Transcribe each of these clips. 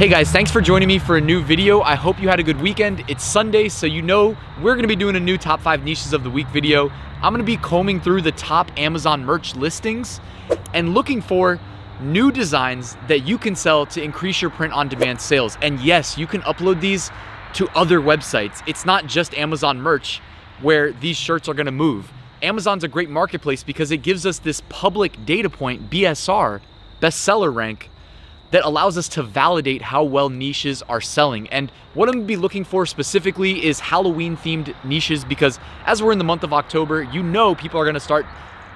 Hey guys, thanks for joining me for a new video. I hope you had a good weekend. It's Sunday, so you know we're gonna be doing a new top 5 niches of the week video. I'm gonna be combing through the top Amazon merch listings and looking for new designs that you can sell to increase your print-on-demand sales. And yes, you can upload these to other websites. It's not just Amazon merch where these shirts are gonna move. Amazon's a great marketplace because it gives us this public data point, BSR, bestseller rank, that allows us to validate how well niches are selling. And what I'm gonna be looking for specifically is Halloween themed niches, because as we're in the month of October, you know people are gonna start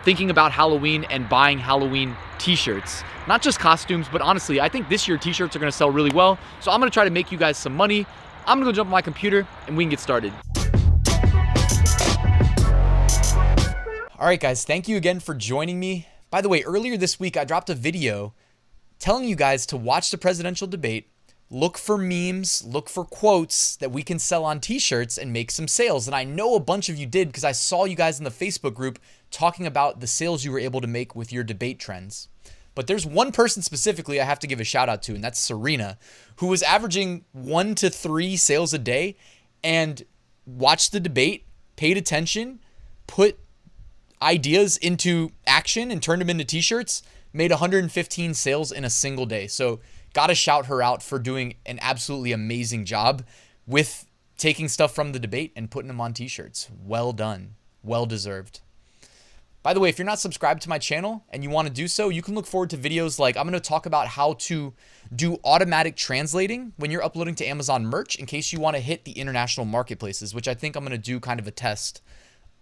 thinking about Halloween and buying Halloween t-shirts. Not just costumes, but honestly, I think this year t-shirts are gonna sell really well. So I'm gonna try to make you guys some money. I'm gonna go jump on my computer and we can get started. All right guys, thank you again for joining me. By the way, earlier this week, I dropped a video telling you guys to watch the presidential debate, look for memes, look for quotes that we can sell on t-shirts and make some sales. And I know a bunch of you did because I saw you guys in the Facebook group talking about the sales you were able to make with your debate trends. But there's one person specifically I have to give a shout out to, and that's Serena, who was averaging 1 to 3 sales a day and watched the debate, paid attention, put ideas into action and turned them into t-shirts, made 115 sales in a single day. So gotta shout her out for doing an absolutely amazing job with taking stuff from the debate and putting them on t-shirts. Well done. Well deserved. By the way, if you're not subscribed to my channel and you want to do so, you can look forward to videos like I'm going to talk about how to do automatic translating when you're uploading to Amazon merch in case you want to hit the international marketplaces, which I think I'm going to do kind of a test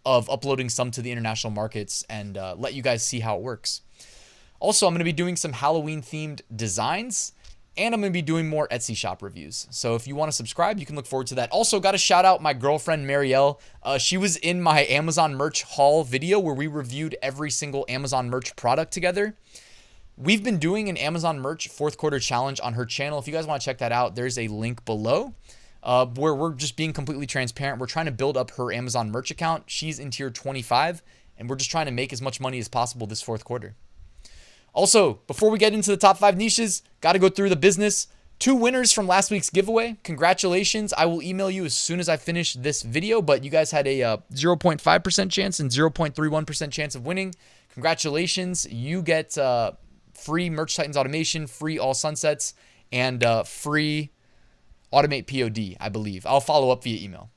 of uploading some to the international markets and let you guys see how it works. Also, I'm going to be doing some Halloween themed designs and I'm going to be doing more Etsy shop reviews. So if you want to subscribe, you can look forward to that. Also, got to shout out my girlfriend, Marielle. She was in my Amazon merch haul video where we reviewed every single Amazon merch product together. We've been doing an Amazon merch 4th quarter challenge on her channel. If you guys want to check that out, there's a link below where we're just being completely transparent. We're trying to build up her Amazon merch account. She's in tier 25 and we're just trying to make as much money as possible this 4th quarter. Also, before we get into the top 5 niches, got to go through the business. 2 winners from last week's giveaway. Congratulations. I will email you as soon as I finish this video, but you guys had a 0.5% chance and 0.31% chance of winning. Congratulations. You get free Merch Titans automation, free all sunsets, and free AutomatePOD, I believe. I'll follow up via email.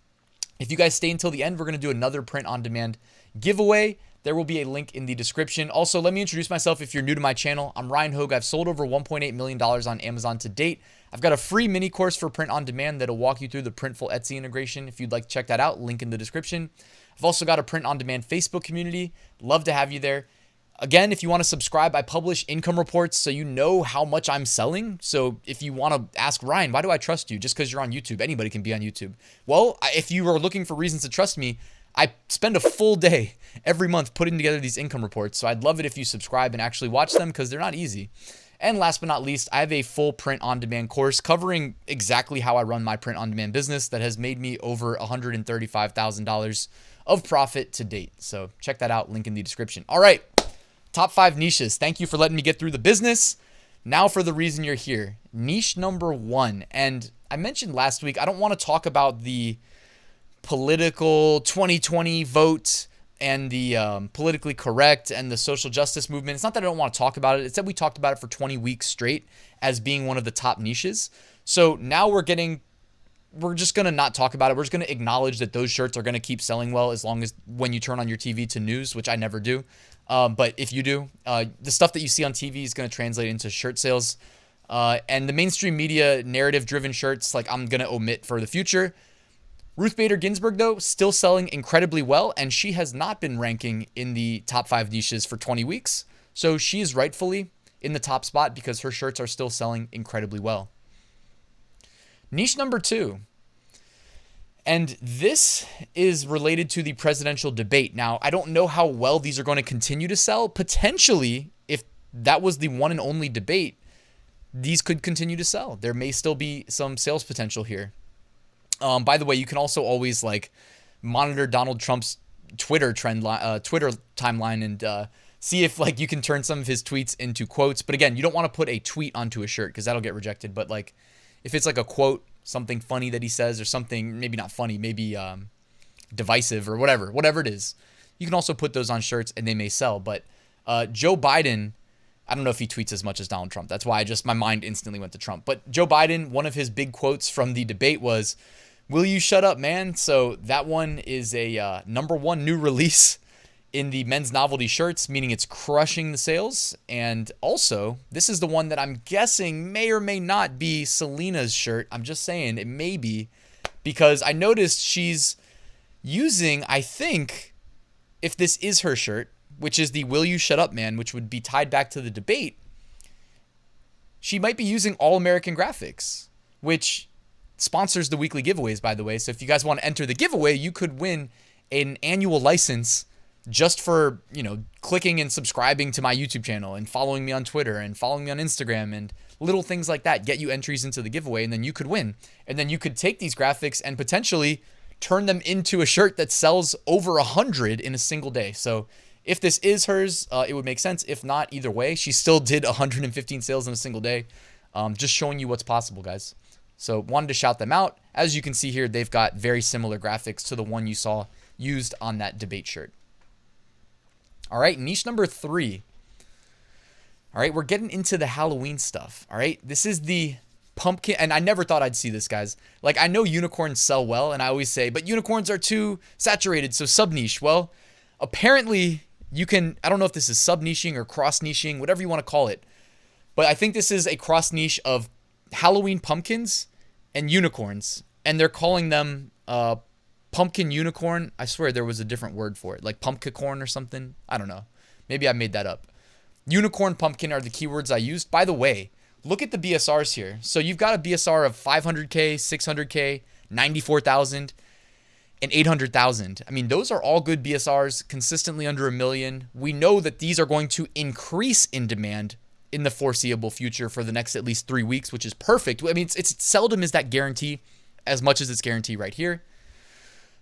If you guys stay until the end, we're going to do another print-on-demand giveaway. There will be a link in the description. Also, let me introduce myself if you're new to my channel. I'm Ryan Hogue. I've sold over $1.8 million on Amazon to date. I've got a free mini course for print on demand that'll walk you through the Printful Etsy integration. If you'd like to check that out, link in the description. I've also got a print on demand Facebook community. Love to have you there. Again, if you want to subscribe, I publish income reports so you know how much I'm selling. So if you want to ask Ryan, why do I trust you? Just because you're on YouTube. Anybody can be on YouTube. Well, if you are looking for reasons to trust me, I spend a full day every month putting together these income reports. So I'd love it if you subscribe and actually watch them because they're not easy. And last but not least, I have a full print-on-demand course covering exactly how I run my print-on-demand business that has made me over $135,000 of profit to date. So check that out, link in the description. All right, top 5 niches. Thank you for letting me get through the business. Now for the reason you're here. Niche number 1. And I mentioned last week, I don't want to talk about the political 2020 vote and the politically correct and the social justice movement. It's not that I don't want to talk about it. It's that we talked about it for 20 weeks straight as being one of the top niches. So now we're just going to not talk about it. We're just going to acknowledge that those shirts are going to keep selling well as long as when you turn on your TV to news, which I never do. But if you do, the stuff that you see on TV is going to translate into shirt sales. And the mainstream media narrative driven shirts, like I'm going to omit for the future. Ruth Bader Ginsburg, though, still selling incredibly well, and she has not been ranking in the top 5 niches for 20 weeks. So she is rightfully in the top spot because her shirts are still selling incredibly well. Niche number 2. And this is related to the presidential debate. Now, I don't know how well these are going to continue to sell. Potentially, if that was the one and only debate, these could continue to sell. There may still be some sales potential here. By the way, you can also always like monitor Donald Trump's Twitter timeline and See if like you can turn some of his tweets into quotes. But again, you don't want to put a tweet onto a shirt because that'll get rejected. But like if it's like a quote, something funny that he says or something, maybe not funny, maybe divisive or whatever it is, you can also put those on shirts and they may sell. But Joe Biden, I don't know if he tweets as much as Donald Trump. That's why my mind instantly went to Trump. But Joe Biden, one of his big quotes from the debate was, "Will you shut up, man?" So that one is a #1 new release in the men's novelty shirts, meaning it's crushing the sales. And also, this is the one that I'm guessing may or may not be Selena's shirt. I'm just saying it may be, because I noticed she's using, I think, if this is her shirt, which is the "Will you shut up, man," which would be tied back to the debate, she might be using All American Graphics, which sponsors the weekly giveaways, by the way. So if you guys want to enter the giveaway, you could win an annual license just for, clicking and subscribing to my YouTube channel and following me on Twitter and following me on Instagram, and little things like that get you entries into the giveaway, and then you could win. And then you could take these graphics and potentially turn them into a shirt that sells over 100 in a single day. So if this is hers, it would make sense. If not, either way, she still did 115 sales in a single day. Just showing you what's possible, guys. So wanted to shout them out. As you can see here, they've got very similar graphics to the one you saw used on that debate shirt. All right, niche number 3. All right, we're getting into the Halloween stuff. All right, this is the pumpkin, and I never thought I'd see this, guys. Like, I know unicorns sell well, and I always say, but unicorns are too saturated, so sub-niche. Well, apparently you can, I don't know if this is sub-niching or cross-niching, whatever you want to call it, but I think this is a cross-niche of Halloween pumpkins and unicorns, and they're calling them pumpkin unicorn. I swear there was a different word for it, like pumpkicorn or something. I don't know. Maybe I made that up. Unicorn, pumpkin are the keywords I used. By the way, look at the BSRs here. So you've got a BSR of 500K, 600K, 94,000, and 800,000. I mean, those are all good BSRs, consistently under $1 million. We know that these are going to increase in demand in the foreseeable future for the next at least 3 weeks, which is perfect. I mean, it's seldom is that guarantee as much as it's guarantee right here.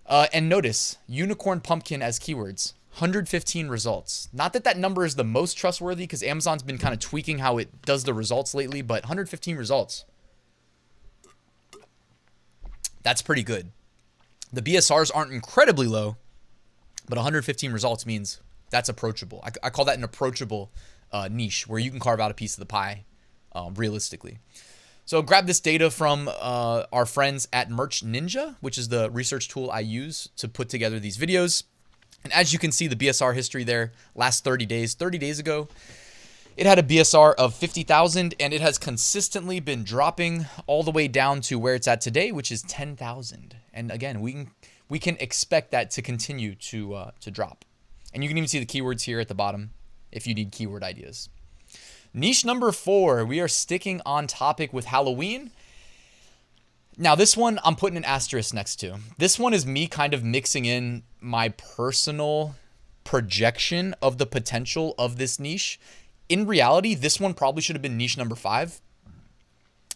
And notice, unicorn pumpkin as keywords, 115 results. Not that that number is the most trustworthy, because Amazon's been kind of tweaking how it does the results lately, but 115 results. That's pretty good. The BSRs aren't incredibly low, but 115 results means that's approachable. I call that an approachable niche where you can carve out a piece of the pie realistically. So grab this data from our friends at Merch Ninja, which is the research tool I use to put together these videos. And as you can see, the BSR history there, last 30 days ago, it had a BSR of 50,000, and it has consistently been dropping all the way down to where it's at today, which is 10,000. And again, we can expect that to continue to drop. And you can even see the keywords here at the bottom if you need keyword ideas. Niche number 4, we are sticking on topic with Halloween. Now this one I'm putting an asterisk next to. This one is me kind of mixing in my personal projection of the potential of this niche. In reality, this one probably should have been niche number 5.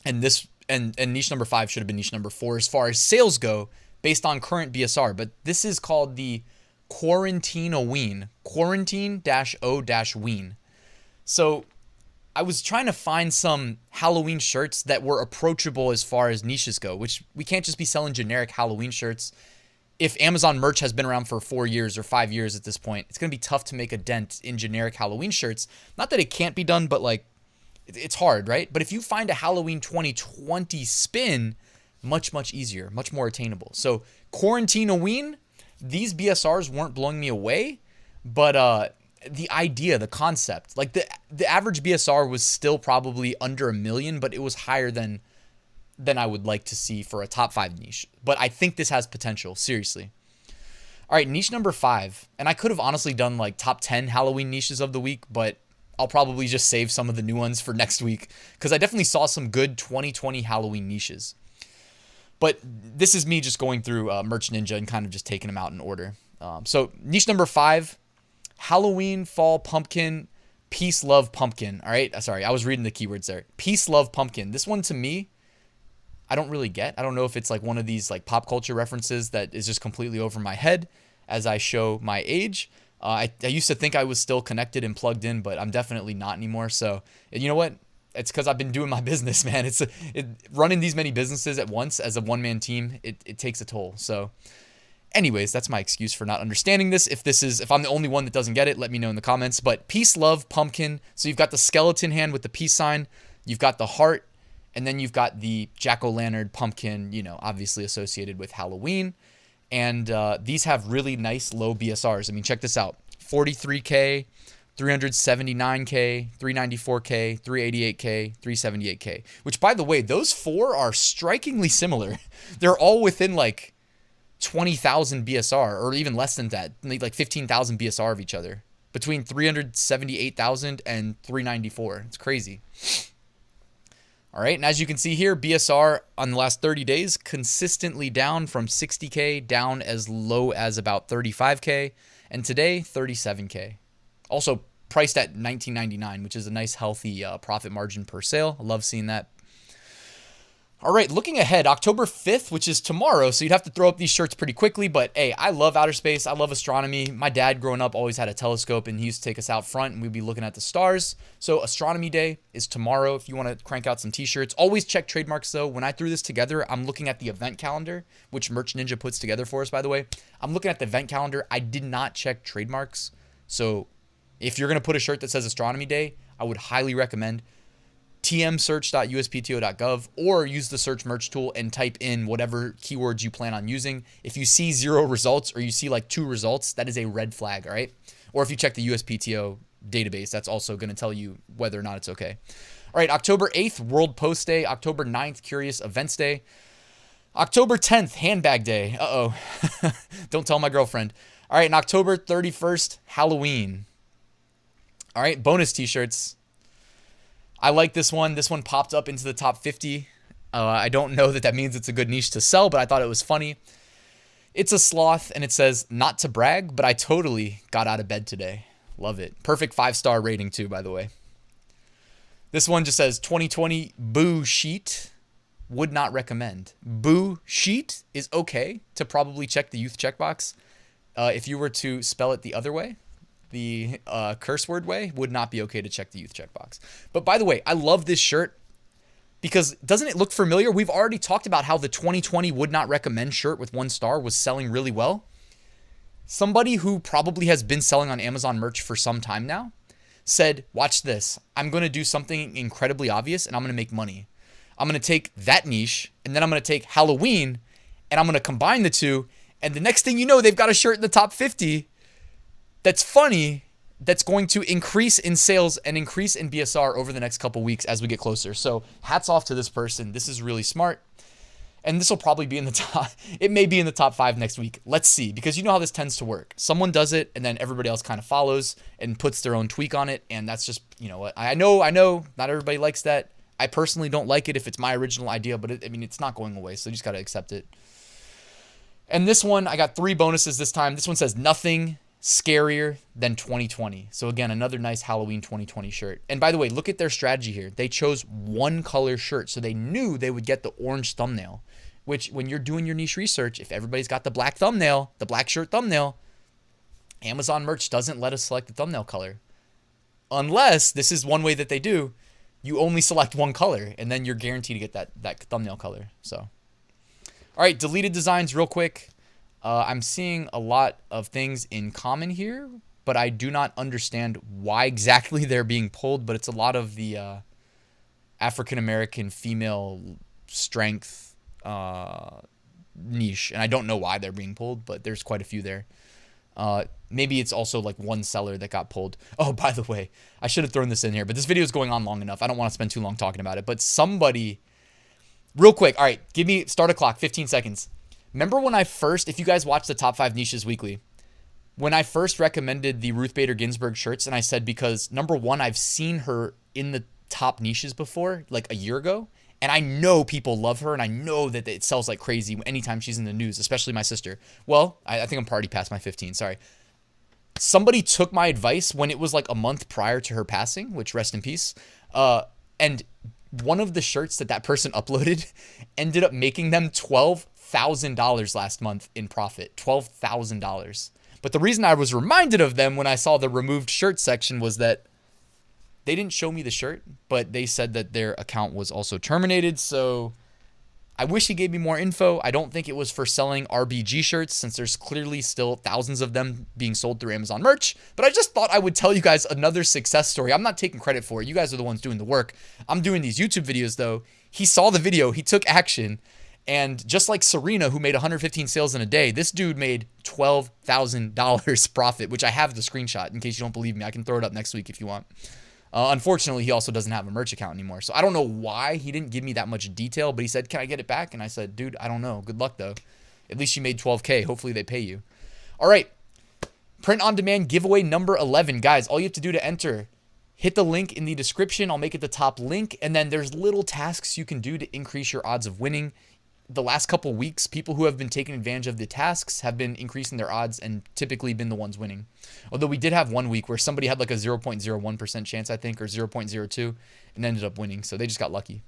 And niche number 5 should have been niche number 4 as far as sales go based on current BSR. But this is called the Quarantine-O-Ween. Quarantine-O-Ween. So I was trying to find some Halloween shirts that were approachable as far as niches go, which we can't just be selling generic Halloween shirts. If Amazon merch has been around for 4 years or 5 years at this point, it's going to be tough to make a dent in generic Halloween shirts. Not that it can't be done, but like it's hard, right? But if you find a Halloween 2020 spin, much easier, much more attainable. So Quarantine-O-Ween, these BSRs weren't blowing me away, but the idea, the concept, like the average BSR was still probably under $1 million, but it was higher than I would like to see for a top 5 niche. But I think this has potential, seriously. All right, niche number 5. And I could have honestly done like top 10 Halloween niches of the week, but I'll probably just save some of the new ones for next week because I definitely saw some good 2020 Halloween niches. But this is me just going through Merch Ninja and kind of just taking them out in order. So niche number 5, Halloween, fall, pumpkin, peace, love, pumpkin. All right. Sorry, I was reading the keywords there. Peace, love, pumpkin. This one to me, I don't really get. I don't know if it's like one of these like pop culture references that is just completely over my head as I show my age. I used to think I was still connected and plugged in, but I'm definitely not anymore. So you know what? It's because I've been doing my business, man. Running these many businesses at once as a one-man team, it takes a toll. So anyways, that's my excuse for not understanding this. If I'm the only one that doesn't get it, let me know in the comments. But peace, love, pumpkin. So you've got the skeleton hand with the peace sign. You've got the heart. And then you've got the jack-o'-lantern pumpkin, obviously associated with Halloween. And these have really nice low BSRs. I mean, check this out. 43K, 379K, 394K, 388K, 378K. Which, by the way, those four are strikingly similar. They're all within like 20,000 BSR, or even less than that, like 15,000 BSR of each other. Between 378,000 and 394. It's crazy. All right, and as you can see here, BSR on the last 30 days consistently down from 60K down as low as about 35K, and today 37K. Also priced at $19.99, which is a nice healthy profit margin per sale. I love seeing that. All right, looking ahead, October 5th, which is tomorrow, so you'd have to throw up these shirts pretty quickly, but hey, I love outer space. I love astronomy. My dad growing up always had a telescope, and he used to take us out front, and we'd be looking at the stars. So Astronomy Day is tomorrow if you want to crank out some t-shirts. Always check trademarks, though. When I threw this together, I'm looking at the event calendar, which Merch Ninja puts together for us, by the way. I'm looking at the event calendar. I did not check trademarks. So if you're going to put a shirt that says Astronomy Day, I would highly recommend tmsearch.uspto.gov, or use the search merch tool and type in whatever keywords you plan on using. If you see 0 results, or you see like 2 results, that is a red flag, all right? Or if you check the USPTO database, that's also going to tell you whether or not it's okay. All right, October 8th, World Post Day. October 9th, Curious Events Day. October 10th, Handbag Day. Uh-oh. Don't tell my girlfriend. All right, and October 31st, Halloween. All right, bonus t-shirts. I like this one. This one popped up into the top 50. I don't know that means it's a good niche to sell, but I thought it was funny. It's a sloth, and it says, not to brag, but I totally got out of bed today. Love it. Perfect 5-star rating, too, by the way. This one just says, 2020 Boosheet. Would not recommend. Boosheet is okay to probably check the youth checkbox. If you were to spell it the other way, the curse word way, would not be okay to check the youth checkbox. But by the way, I love this shirt because doesn't it look familiar? We've already talked about how the 2020 would not recommend shirt with 1 star was selling really well. Somebody who probably has been selling on Amazon merch for some time now said, watch this. I'm going to do something incredibly obvious and I'm going to make money. I'm going to take that niche and then I'm going to take Halloween and I'm going to combine the two. And the next thing you know, they've got a shirt in the top 50 that's funny, that's going to increase in sales and increase in BSR over the next couple weeks as we get closer. So hats off to this person. This is really smart. And this will probably be in the top. It may be in the top 5 next week. Let's see, because you know how this tends to work. Someone does it and then everybody else kind of follows and puts their own tweak on it. And that's just, you know what? I know not everybody likes that. I personally don't like it if it's my original idea, but it's not going away. So you just got to accept it. And this one, I got 3 bonuses this time. This one says nothing scarier than 2020. So again, another nice Halloween 2020 shirt. And by the way, look at their strategy here. They chose 1 color shirt. So they knew they would get the orange thumbnail, which when you're doing your niche research, if everybody's got the black thumbnail, the black shirt thumbnail, Amazon merch doesn't let us select the thumbnail color. Unless this is one way that they do, you only select 1 color and then you're guaranteed to get that thumbnail color. So, all right, deleted designs real quick. I'm seeing a lot of things in common here, but I do not understand why exactly they're being pulled, but it's a lot of the African-American female strength niche, and I don't know why they're being pulled, but there's quite a few there. Maybe it's also like 1 seller that got pulled. Oh, by the way, I should have thrown this in here, but this video is going on long enough. I don't want to spend too long talking about it, but somebody, real quick, all right, give me, start a clock, 15 seconds. Remember when I first, if you guys watch the top 5 niches weekly, when I first recommended the Ruth Bader Ginsburg shirts, and I said because number 1, I've seen her in the top niches before, like a year ago, and I know people love her, and I know that it sells like crazy anytime she's in the news, especially my sister. Well, I think I'm already past my 15, sorry. Somebody took my advice when it was like a month prior to her passing, which rest in peace, and one of the shirts that person uploaded ended up making them $12,000 last month in profit. $12,000. But the reason I was reminded of them when I saw the removed shirt section was that they didn't show me the shirt, but they said that their account was also terminated. So I wish he gave me more info. I don't think it was for selling RBG shirts, since there's clearly still thousands of them being sold through Amazon merch. But I just thought I would tell you guys another success story. I'm not taking credit for it. You guys are the ones doing the work. I'm doing these YouTube videos though. He saw the video, he took action. And just like Serena, who made 115 sales in a day, this dude made $12,000 profit, which I have the screenshot in case you don't believe me. I can throw it up next week if you want. Unfortunately, he also doesn't have a merch account anymore. So I don't know why he didn't give me that much detail, but he said, can I get it back? And I said, dude, I don't know. Good luck though. At least you made 12K. Hopefully they pay you. All right. Print on demand giveaway number 11. Guys, all you have to do to enter, hit the link in the description. I'll make it the top link. And then there's little tasks you can do to increase your odds of winning. The last couple weeks, people who have been taking advantage of the tasks have been increasing their odds and typically been the ones winning. Although we did have one week where somebody had like a 0.01% chance, I think, or 0.02 and ended up winning. So they just got lucky.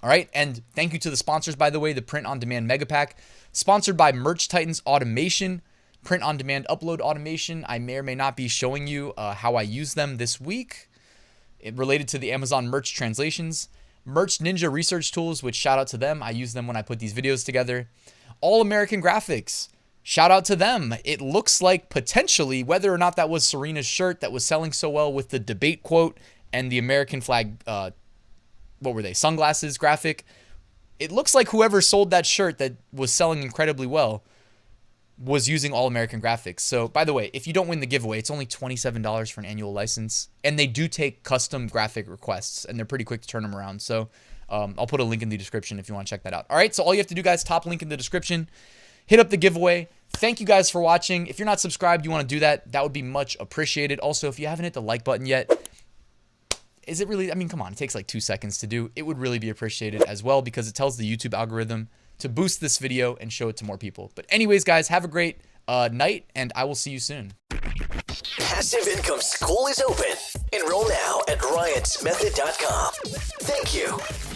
All right. And thank you to the sponsors, by the way, the Print on Demand Mega Pack, sponsored by Merch Titans Automation, Print on Demand Upload Automation. I may or may not be showing you how I use them this week, related to the Amazon merch translations. Merch Ninja Research Tools, which shout out to them. I use them when I put these videos together. All American Graphics, shout out to them. It looks like potentially, whether or not that was Serena's shirt that was selling so well with the debate quote and the American flag, what were they, sunglasses graphic. It looks like whoever sold that shirt that was selling incredibly well was using All American Graphics. So by the way, if you don't win the giveaway, it's only $27 for an annual license. And they do take custom graphic requests and they're pretty quick to turn them around. So I'll put a link in the description if you want to check that out. All right. So all you have to do, guys, top link in the description, hit up the giveaway. Thank you guys for watching. If you're not subscribed, you want to do that. That would be much appreciated. Also, if you haven't hit the like button yet, is it really, I mean, come on, it takes like 2 seconds to do. It would really be appreciated as well because it tells the YouTube algorithm to boost this video and show it to more people. But anyways, guys, have a great night, and I will see you soon. Passive Income School is open. Enroll now at ryansmethod.com. Thank you.